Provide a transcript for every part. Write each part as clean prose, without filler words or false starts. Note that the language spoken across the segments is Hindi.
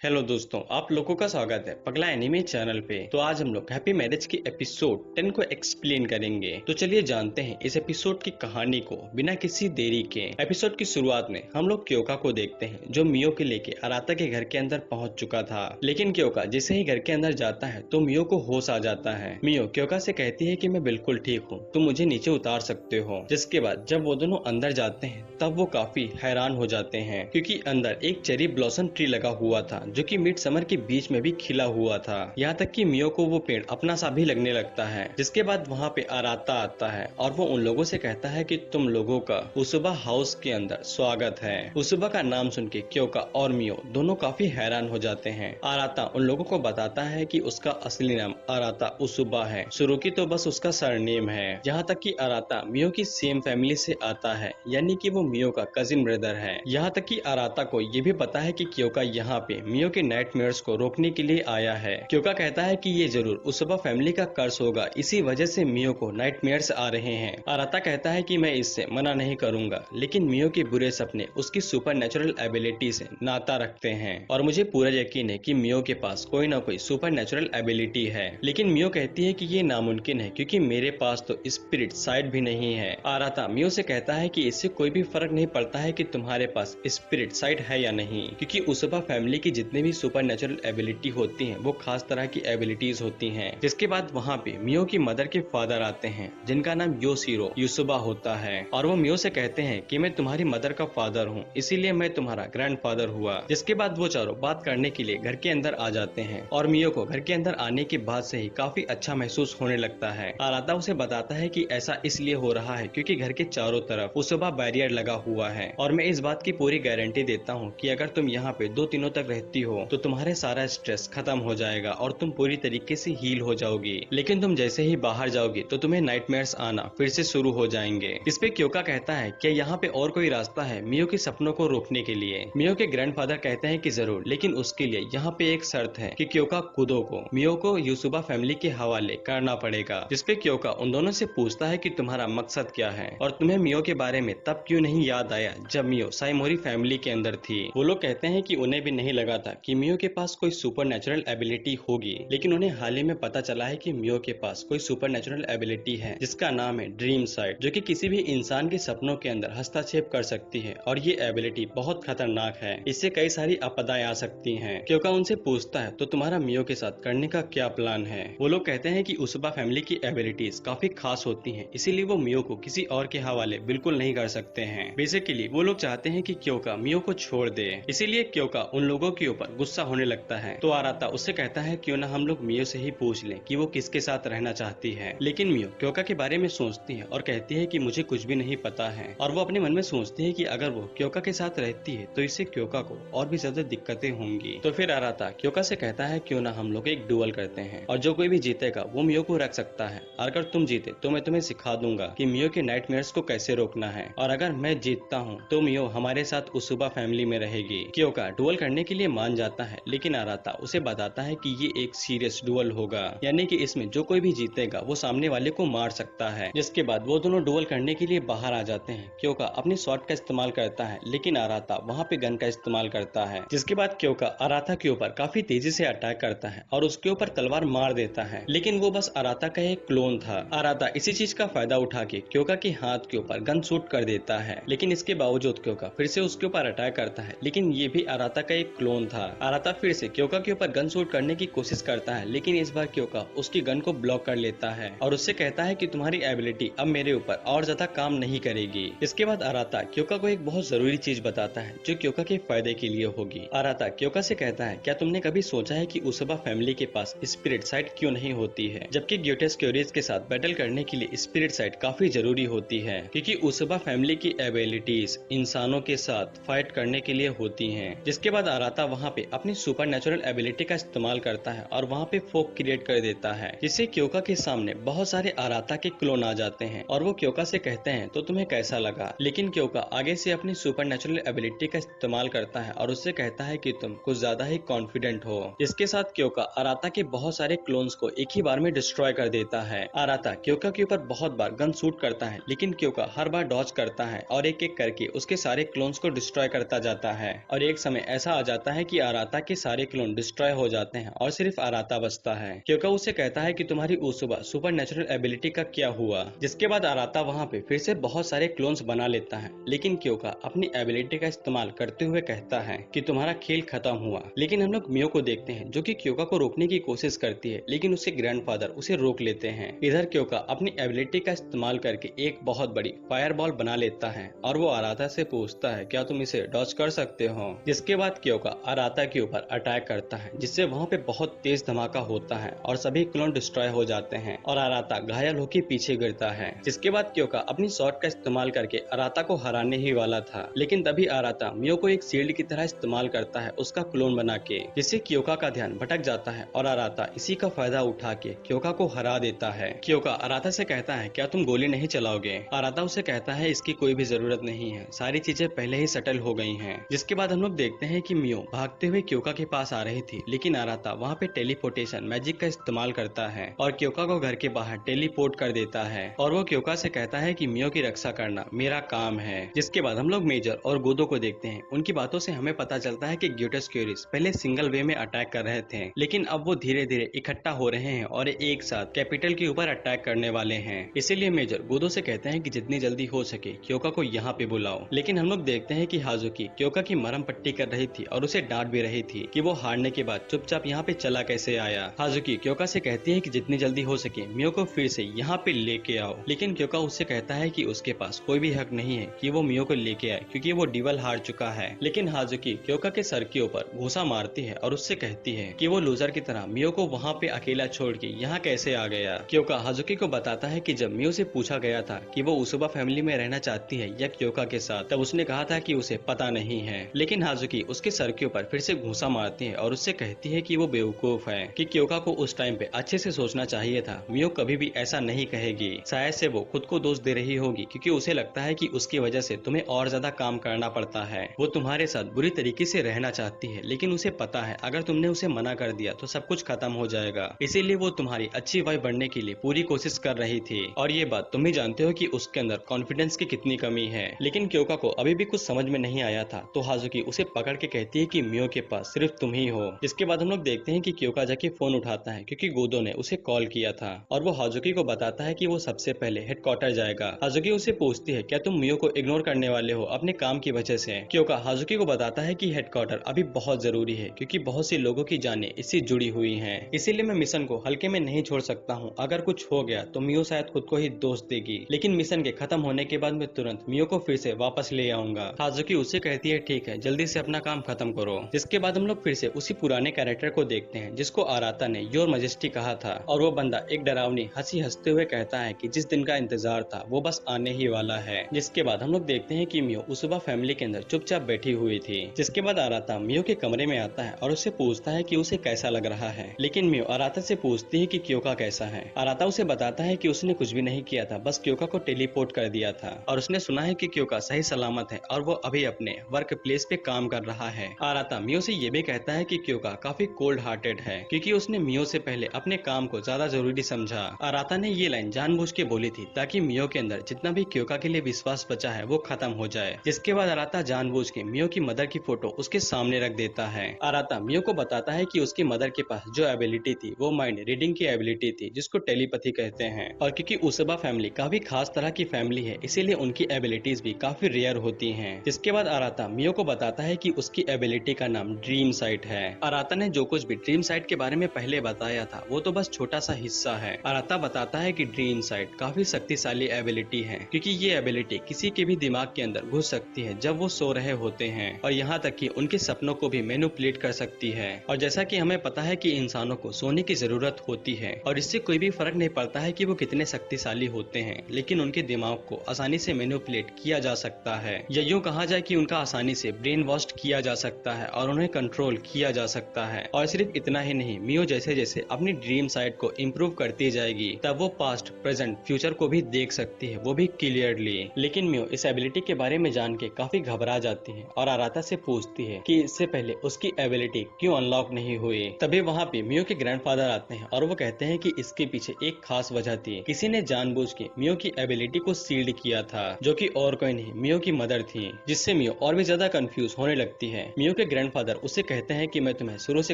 हेलो दोस्तों, आप लोगों का स्वागत है पगला एनिमे चैनल पे। तो आज हम लोग हैप्पी मैरिज की एपिसोड 10 को एक्सप्लेन करेंगे। तो चलिए जानते हैं इस एपिसोड की कहानी को बिना किसी देरी के। एपिसोड की शुरुआत में हम लोग क्योका को देखते हैं जो मियो के लेके अराता के घर के अंदर पहुंच चुका था। लेकिन क्योका जैसे ही घर के अंदर जाता है तो मियो को होश आ जाता है। मियो क्योका से कहती है कि मैं बिल्कुल ठीक हूँ, तुम मुझे नीचे उतार सकते हो। जिसके बाद जब वो दोनों अंदर जाते हैं तब वो काफी हैरान हो जाते हैं क्योंकि अंदर एक चेरी ब्लॉसम ट्री लगा हुआ था जो कि मिड समर के बीच में भी खिला हुआ था। यहाँ तक कि मियो को वो पेड़ अपना सा भी लगने लगता है। जिसके बाद वहाँ पे अराता आता है और वो उन लोगों से कहता है कि तुम लोगों का उसुबा हाउस के अंदर स्वागत है। उसुबा का नाम सुन के क्योका और मियो दोनों काफी हैरान हो जाते हैं। अराता उन लोगों को बताता है कि उसका असली नाम अराता उसुबा है, शुरू की तो बस उसका सरनेम है। यहाँ तक कि अराता मियो की सेम फैमिली से आता है, यानी कि वो मियो का कजिन ब्रदर है। यहाँ तक कि अराता को ये भी पता है कि क्योका यहाँ पे मियो के नाइटमेयर्स को रोकने के लिए आया है। क्योका कहता है कि ये जरूर उसुबा फैमिली का कर्ज होगा, इसी वजह से मियो को नाइटमेयर्स आ रहे हैं। अराता कहता है कि मैं इससे मना नहीं करूंगा, लेकिन मियो के बुरे सपने उसकी सुपर एबिलिटी से नाता रखते हैं और मुझे पूरा यकीन है कि मियो के पास कोई ना कोई सुपर एबिलिटी है। लेकिन मियो कहती है कि ये नामुमकिन है क्योंकि मेरे पास तो स्पिरिट साइड भी नहीं है। अराता मियो से कहता है कि इससे कोई भी फर्क नहीं पड़ता है कि तुम्हारे पास स्पिरिट साइड है या नहीं, क्योंकि उसुबा फैमिली की जितने भी सुपर एबिलिटी होती हैं वो खास तरह की एबिलिटीज होती हैं। जिसके बाद वहाँ पे मियो की मदर के फादर आते हैं जिनका नाम योशिरो युसुबा होता है और वो मियो से कहते हैं कि मैं तुम्हारी मदर का फादर हूँ, इसीलिए मैं तुम्हारा ग्रैंडफादर हुआ। जिसके बाद वो चारों बात करने के लिए घर के अंदर आ जाते हैं और मियो को घर के अंदर आने के बाद से ही काफी अच्छा महसूस होने लगता है। अराता उसे बताता है कि ऐसा इसलिए हो रहा है क्योंकि घर के चारों तरफ उसुबा बैरियर लगा हुआ है और मैं इस बात की पूरी गारंटी देता हूँ कि अगर तुम यहाँ पे 2 दिनों तक रहती हो तो तुम्हारे सारा स्ट्रेस खत्म हो जाएगा और तुम पूरी तरीके से हील हो जाओगी। लेकिन तुम जैसे ही बाहर जाओगी तो तुम्हें नाइटमेयर्स आना फिर से शुरू हो जाएंगे। इस पे क्योका कहता है क्या यहाँ पे और कोई रास्ता है मियो के सपनों को रोकने के लिए। मियो के ग्रैंडफादर कहते हैं कि जरूर, लेकिन उसके लिए यहाँ पे एक शर्त है कि क्योका खुदो को मियो को युसुबा फैमिली के हवाले करना पड़ेगा। जिसपे क्योका उन दोनों से पूछता है कि तुम्हारा मकसद क्या है और तुम्हें मियो के बारे में तब क्यों नहीं याद आया जब मियो साइमोरी फैमिली के अंदर थी। वो लोग कहते हैं कि उन्हें भी नहीं लगा था कि मियो के पास कोई सुपर एबिलिटी होगी, लेकिन उन्हें हाल ही में पता चला है कि मियो के पास कोई सुपर एबिलिटी है जिसका नाम है ड्रीम साइट, जो कि किसी भी इंसान के सपनों के अंदर हस्तक्षेप कर सकती है और ये एबिलिटी बहुत खतरनाक है, इससे कई सारी आपदाएं आ सकती हैं। क्योंकि उनसे पूछता है तो तुम्हारा मियो के साथ करने का क्या प्लान है। वो लोग कहते हैं कि उसुबा फैमिली की एबिलिटीज काफी खास होती हैं, इसीलिए वो मियो को किसी और के हवाले बिल्कुल नहीं कर सकते हैं। बेसिकली वो लोग चाहते हैं कि क्योका मियो को छोड़ दे, इसीलिए क्योका उन लोगों के ऊपर गुस्सा होने लगता है। तो अराता उससे कहता है क्यों ना हम लोग मियो से ही पूछ लें कि वो किसके साथ रहना चाहती है। लेकिन मियो क्योका के बारे में सोचती है और कहती है कि मुझे कुछ भी नहीं पता है और वो अपने मन में सोचती है कि अगर वो क्योका के साथ रहती है तो इससे क्योका को और भी ज्यादा दिक्कतें होंगी। तो फिर अराता क्योका से कहता है क्यों ना हम लोग एक डुअल करते हैं और जो कोई भी जीतेगा वो मियो को रख सकता है। अगर तुम जीते तो मैं तुम्हें सिखा दूंगा कि मियो के नाइटमेयर्स को कैसे रोकना है और अगर मैं जीतता हूँ तो मियो हमारे साथ उसुबा फैमिली में रहेगी। क्योका डुअल करने के लिए मान जाता है, लेकिन अराता उसे बताता है कि ये एक सीरियस डुअल होगा, यानी कि इसमें जो कोई भी जीतेगा वो सामने वाले को मार सकता है। जिसके बाद वो दोनों डुअल करने के लिए बाहर आ जाते हैं। क्योका अपनी शॉर्ट का इस्तेमाल करता है, लेकिन अराता वहाँ पे गन का इस्तेमाल करता है। जिसके बाद क्योका अराता के ऊपर काफी तेजी से अटैक करता है और उसके ऊपर तलवार मार देता है, लेकिन वो बस अराता का एक क्लोन था। अराता इसी चीज का फायदा उठा के क्योका के हाथ के ऊपर गन शूट कर देता है, लेकिन इसके बावजूद क्योका फिर से उसके ऊपर अटैक करता है, लेकिन ये भी अराता का एक क्लोन था। अराता फिर से क्योका के ऊपर गन शूट करने की कोशिश करता है, लेकिन इस बार क्योका उसकी गन को ब्लॉक कर लेता है और उससे कहता है कि तुम्हारी एबिलिटी अब मेरे ऊपर और ज्यादा काम नहीं करेगी। इसके बाद अराता क्योका को एक बहुत जरूरी चीज बताता है जो क्योका के फायदे के लिए होगी। अराता क्योका से कहता है क्या तुमने कभी सोचा है कि उसुबा फैमिली के पास स्पिरिट साइट क्यों नहीं होती है, जबकि ग्यूटेस क्यूरियस के साथ बैटल करने के लिए स्पिरिट साइट काफी जरूरी होती है, क्योंकि उसुबा फैमिली की एबिलिटीज इंसानों के साथ फाइट करने के लिए होती हैं। जिसके बाद अराता वहाँ पे अपनी सुपर एबिलिटी का इस्तेमाल करता है और वहाँ पे फोक क्रिएट कर देता है, जिससे क्योका के सामने बहुत सारे अराता के क्लोन आ जाते हैं और वो क्योका से कहते हैं तो तुम्हें कैसा लगा। लेकिन क्योका आगे से अपनी सुपर एबिलिटी का इस्तेमाल करता है और उससे कहता है कि तुम कुछ ज्यादा ही कॉन्फिडेंट हो। इसके साथ क्योका अराता के बहुत सारे क्लोन्स को एक ही बार में डिस्ट्रॉय कर देता है। अराता क्योका के ऊपर बहुत बार गन शूट करता है, लेकिन क्योका हर बार डॉज करता है और एक एक करके उसके सारे क्लोन्स को डिस्ट्रॉय करता जाता है और एक समय ऐसा आ जाता है कि आराता के सारे क्लोन डिस्ट्रॉय हो जाते हैं और सिर्फ आराता बचता है। क्योका उसे कहता है कि तुम्हारी उस सुबह सुपर नेचुरल एबिलिटी का क्या हुआ। जिसके बाद आराता वहाँ पे फिर से बहुत सारे क्लोन्स बना लेता है, लेकिन क्योका अपनी एबिलिटी का इस्तेमाल करते हुए कहता है कि तुम्हारा खेल खत्म हुआ। लेकिन हम लोग मियो को देखते हैं जो कि क्योका को रोकने की कोशिश करती है, लेकिन उसके ग्रैंडफादर उसे रोक लेते हैं। इधर क्योका अपनी एबिलिटी का इस्तेमाल करके एक बहुत बड़ी फायरबॉल बना लेता है और वो आराता से पूछता है क्या तुम इसे डॉज कर सकते हो। जिसके बाद क्योका आराता के ऊपर अटैक करता है, जिससे वहाँ पे बहुत तेज धमाका होता है और सभी क्लोन डिस्ट्रॉय हो जाते हैं और आराता घायल होकर पीछे गिरता है। जिसके बाद क्योका अपनी शॉट का इस्तेमाल करके आराता को हराने ही वाला था, लेकिन तभी आराता मियो को एक शील्ड की तरह इस्तेमाल करता है उसका क्लोन बना के, जिससे क्योका का ध्यान भटक जाता है और आराता इसी का फायदा उठा के क्योका को हरा देता है। क्योका आराता से कहता है क्या तुम गोली नहीं चलाओगे। आराता उसे कहता है इसकी कोई भी जरूरत नहीं है, सारी चीजें पहले ही सेटल हो गई हैं। जिसके बाद हम लोग देखते हैं कि मियो भागते हुए क्योका के पास आ रही थी, लेकिन आराता वहाँ पे टेलीपोर्टेशन मैजिक का इस्तेमाल करता है और क्योका को घर के बाहर टेलीपोर्ट कर देता है और वो क्योका से कहता है कि मियो की रक्षा करना मेरा काम है। जिसके बाद हम लोग मेजर और गोदो को देखते हैं। उनकी बातों से हमें पता चलता है कि ग्यूटस क्यूरिस पहले सिंगल वे में अटैक कर रहे थे, लेकिन अब वो धीरे धीरे इकट्ठा हो रहे हैं और एक साथ कैपिटल के ऊपर अटैक करने वाले हैं। इसीलिए मेजर गोदो से कहते हैं कि जितनी जल्दी हो सके क्योका को यहाँ पे बुलाओ। लेकिन हम लोग देखते हैं कि हाजुकी क्योका की मरहम पट्टी कर रही थी और उसे डांट भी रही थी कि वो हारने के बाद चुपचाप यहाँ पे चला कैसे आया। हाजुकी क्योका से कहती है कि जितनी जल्दी हो सके मियो को फिर से यहाँ पे लेके आओ, लेकिन क्योका उससे कहता है कि उसके पास कोई भी हक नहीं है कि वो मियो को लेके आए क्योंकि वो डिवल हार चुका है। लेकिन हाजुकी क्योका के सर के ऊपर घूंसा मारती है और उससे कहती है कि वो लूजर की तरह मियो को वहाँ पे अकेला छोड़ के यहाँ कैसे आ गया। क्योका हाजुकी को बताता है कि जब मियो से पूछा गया था कि वो उसुबा फैमिली में रहना चाहती है या क्योका के साथ, तब उसने कहा था कि उसे पता नहीं है। लेकिन हाजुकी उसके सर के ऊपर फिर से घूंसा मारती है और उससे कहती है कि वो बेवकूफ है, कि क्योका को उस टाइम पे अच्छे से सोचना चाहिए था। मियो कभी भी ऐसा नहीं कहेगी, शायद से वो खुद को दोष दे रही होगी क्योंकि उसे लगता है कि उसकी वजह से तुम्हें और ज्यादा काम करना पड़ता है। वो तुम्हारे साथ बुरी तरीके से रहना चाहती है, लेकिन उसे पता है अगर तुमने उसे मना कर दिया तो सब कुछ खत्म हो जाएगा। इसीलिए वो तुम्हारी अच्छी वाइफ बनने के लिए पूरी कोशिश कर रही थी और ये बात तुम भी जानते हो कि उसके अंदर कॉन्फिडेंस की कितनी कमी है। लेकिन क्योका को अभी भी कुछ समझ में नहीं आया था, तो हाजुकी उसे पकड़ के कहती है कि मियो के पास सिर्फ तुम ही हो। जिसके बाद हम लोग देखते हैं कि क्योका जाके फोन उठाता है क्योंकि गोदो ने उसे कॉल किया था और वो हाजुकी को बताता है कि वो सबसे पहले हेडक्वार्टर जाएगा। हाजुकी उसे पूछती है क्या तुम मियो को इग्नोर करने वाले हो अपने काम की वजह से। क्योका हाजुकी को बताता है कि हेडक्वार्टर अभी बहुत जरूरी है क्योंकि बहुत सी लोगों की जानें इससे जुड़ी हुई हैं, इसीलिए मैं मिशन को हल्के में नहीं छोड़ सकता हूँ। अगर कुछ हो गया तो मियो शायद खुद को ही दोष देगी, लेकिन मिशन के खत्म होने के बाद मैं तुरंत मियो को फिर से वापस ले आऊंगा। हाजुकी उससे कहती है ठीक है, जल्दी से अपना काम खत्म करो। जिसके बाद हम लोग फिर से उसी पुराने कैरेक्टर को देखते हैं जिसको आराता ने योर मजेस्टी कहा था और वो बंदा एक डरावनी हंसी हंसते हुए कहता है कि जिस दिन का इंतजार था वो बस आने ही वाला है। जिसके बाद हम लोग देखते हैं कि मियो उसुबा फैमिली के अंदर चुपचाप बैठी हुई थी। जिसके बाद आराता मियो के कमरे में आता है और उससे पूछता है कि उसे कैसा लग रहा है, लेकिन मियो आराता से पूछती है कि क्योका कैसा है। आराता उसे बताता है कि उसने कुछ भी नहीं किया था, बस क्योका को टेलीपोर्ट कर दिया था और उसने सुना है कि क्योका सही सलामत है और वो अभी अपने वर्क प्लेस पे काम कर रहा है। आराता मियो से ये भी कहता है कि क्योका काफी कोल्ड हार्टेड है क्योंकि उसने मियो से पहले अपने काम को ज्यादा जरूरी समझा। आराता ने ये लाइन जानबूझ के बोली थी ताकि मियो के अंदर जितना भी क्योका के लिए विश्वास बचा है वो खत्म हो जाए। जिसके बाद आराता जानबूझ के मियो की मदर की फोटो उसके सामने रख देता है। आराता मियो को बताता है कि उसकी मदर के पास जो एबिलिटी थी वो माइंड रीडिंग की एबिलिटी थी जिसको टेलीपैथी कहते हैं, और क्योंकि उसुबा फैमिली काफी खास तरह की फैमिली है इसीलिए उनकी एबिलिटीज भी काफी रेयर होती हैं। जिसके बाद आराता मियो को बताता है कि उसकी एबिलिटी का नाम ड्रीम साइट है। आराता ने जो कुछ भी ड्रीम साइट के बारे में पहले बताया था वो तो बस छोटा सा हिस्सा है। आराता बताता है कि ड्रीम साइट काफी शक्तिशाली एबिलिटी है क्योंकि ये एबिलिटी किसी के भी दिमाग के अंदर घुस सकती है जब वो सो रहे होते हैं और यहाँ तक कि उनके सपनों को भी मैनिपुलेट कर सकती है। और जैसा कि हमें पता है कि इंसानों को सोने की जरूरत होती है और इससे कोई भी फर्क नहीं पड़ता है कि वो कितने शक्तिशाली होते हैं, लेकिन उनके दिमाग को आसानी से मैनिपुलेट किया जा सकता है या यूं कहा जाए कि उनका आसानी से ब्रेन वॉश किया जा सकता है और उन्हें कंट्रोल किया जा सकता है। और सिर्फ इतना ही नहीं, मियो जैसे जैसे अपनी ड्रीम साइट को इम्प्रूव करती जाएगी तब वो पास्ट प्रेजेंट फ्यूचर को भी देख सकती है, वो भी क्लियरली। लेकिन मियो इस एबिलिटी के बारे में जान के काफी घबरा जाती है और आराता से पूछती है कि इससे पहले उसकी एबिलिटी क्यों अनलॉक नहीं हुई। तभी वहाँ पे मियो के ग्रैंडफादर आते हैं और वो कहते हैं कि इसके पीछे एक खास वजह थी, किसी ने जानबूझ के मियो की एबिलिटी को सील्ड किया था जो कि और कोई नहीं मियो की मदर थी। जिससे मियो और भी ज्यादा कंफ्यूज होने लगती है। मियो के ग्रैंडफादर उसे कहते हैं कि मैं तुम्हें शुरू से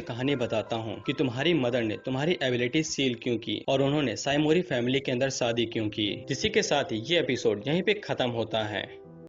कहानी बताता हूँ कि तुम्हारी मदर ने तुम्हारी एबिलिटी सील क्यों की और उन्होंने साइमोरी फैमिली के अंदर शादी क्यों की। जिसी के साथ ये एपिसोड यहीं पे खत्म होता है।